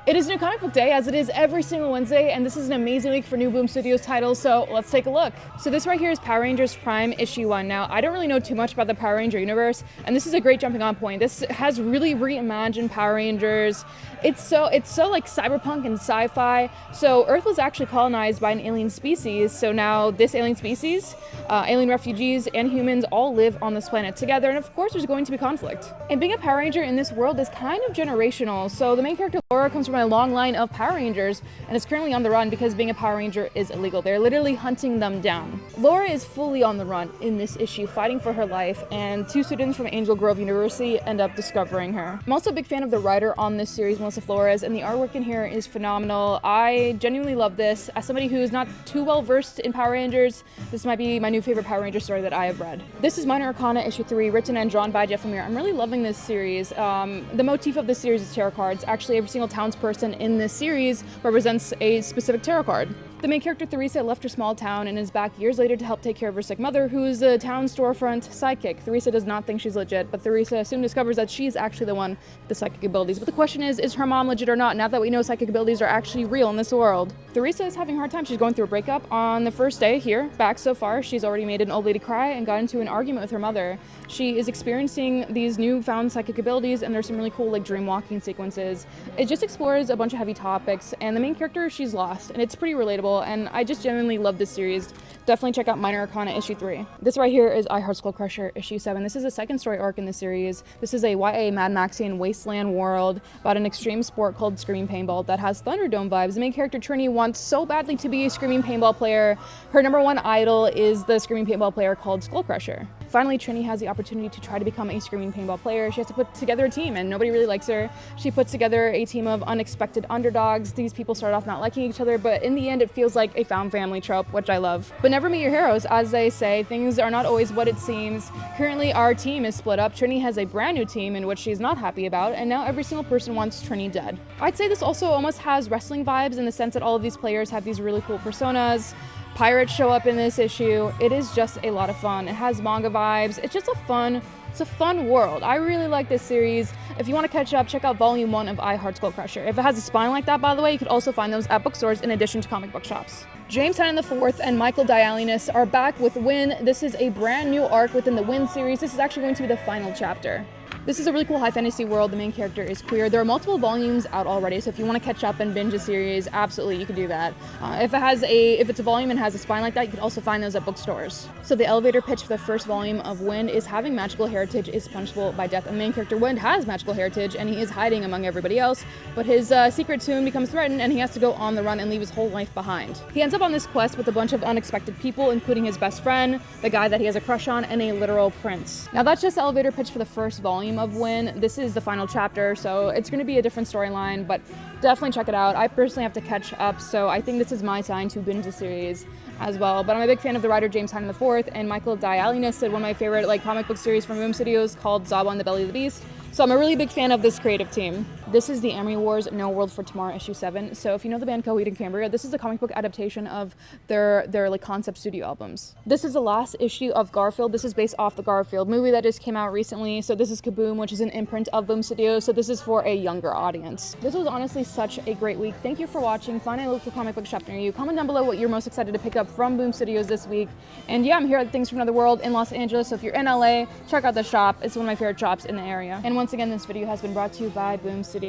It is New Comic Book Day, as it is every single Wednesday, and this is an amazing week for new Boom Studios titles, so let's take a look. So this right here is Power Rangers Prime Issue 1. Now, I don't really know too much about the Power Ranger universe, and this is a great jumping on point. This has really reimagined Power Rangers. It's so like cyberpunk and sci-fi. So Earth was actually colonized by an alien species, so now this alien species, alien refugees and humans all live on this planet together, and of course there's going to be conflict. And being a Power Ranger in this world is kind of generational. So the main character Laura comes from a long line of Power Rangers and is currently on the run because being a Power Ranger is illegal. They're literally hunting them down. Laura is fully on the run in this issue, fighting for her life, and two students from Angel Grove University end up discovering her. I'm also a big fan of the writer on this series, Melissa Flores, and the artwork in here is phenomenal. I genuinely love this. As somebody who is not too well versed in Power Rangers, this might be my new favorite Power Ranger story that I have read. This is Minor Arcana issue 3, written and drawn by Lemire. I'm really loving this series. The motif of this series is tarot cards. Actually, every single townsperson in this series represents a specific tarot card. The main character, Theresa, left her small town and is back years later to help take care of her sick mother, who is a town storefront sidekick. Theresa does not think she's legit, but Theresa soon discovers that she's actually the one with the psychic abilities. But the question is her mom legit or not, now that we know psychic abilities are actually real in this world? Theresa is having a hard time. She's going through a breakup. On the first day here, back so far, she's already made an old lady cry and got into an argument with her mother. She is experiencing these newfound psychic abilities, and there's some really cool like dream walking sequences. It just explores a bunch of heavy topics, and the main character, she's lost, and it's pretty relatable, and I just genuinely love this series. Definitely check out Minor Arcana issue 3. This right here is I Heart Skull Crusher issue 7. This is a second story arc in the series. This is a YA Madmaxian wasteland world about an extreme sport called Screaming Paintball that has Thunderdome vibes. The main character Trini wants so badly to be a Screaming Paintball player. Her number one idol is the Screaming Paintball player called Skull Crusher. Finally, Trini has the opportunity to try to become a Screaming Paintball player. She has to put together a team, and nobody really likes her. She puts together a team of unexpected underdogs. These people start off not liking each other, but in the end it feels like a found family trope, which I love. But never meet your heroes. As they say, things are not always what it seems. Currently, our team is split up. Trini has a brand new team in which she's not happy about, and now every single person wants Trini dead. I'd say this also almost has wrestling vibes in the sense that all of these players have these really cool personas. Pirates show up in this issue. It is just a lot of fun. It has manga vibes. It's just it's a fun world. I really like this series. If you want to catch up, check out volume 1 of I Heart Skull Crusher. If it has a spine like that, by the way, you could also find those at bookstores in addition to comic book shops. James Tynion IV and Michael Dialynas are back with Wynd. This is a brand new arc within the Wynd series. This is actually going to be the final chapter. This is a really cool high fantasy world. The main character is queer. There are multiple volumes out already, so if you want to catch up and binge a series, absolutely you can do that. If it's a volume and has a spine like that, you can also find those at bookstores. So the elevator pitch for the first volume of Wynd is having magical heritage is punishable by death. And the main character Wynd has magical heritage, and he is hiding among everybody else, but his secret soon becomes threatened, and he has to go on the run and leave his whole life behind. He ends up on this quest with a bunch of unexpected people, including his best friend, the guy that he has a crush on, and a literal prince. Now that's just the elevator pitch for the first volume of Wynd. This is the final chapter, so it's going to be a different storyline, but definitely check it out. I personally have to catch up, so I think this is my sign to binge the series as well. But I'm a big fan of the writer James Tynion IV, and Michael Dialynas did one of my favorite comic book series from Boom Studios called Zaba and the Belly of the Beast. So I'm a really big fan of this creative team. This is the Amory Wars No World for Tomorrow issue 7. So if you know the band Coheed and Cambria, this is a comic book adaptation of their concept studio albums. This is the last issue of Garfield. This is based off the Garfield movie that just came out recently. So this is Kaboom, which is an imprint of Boom Studios. So this is for a younger audience. This was honestly such a great week. Thank you for watching. Find a local comic book shop near you. Comment down below what you're most excited to pick up from Boom Studios this week. And yeah, I'm here at Things from Another World in Los Angeles. So if you're in LA, check out the shop. It's one of my favorite shops in the area. And once again, this video has been brought to you by Boom Studios.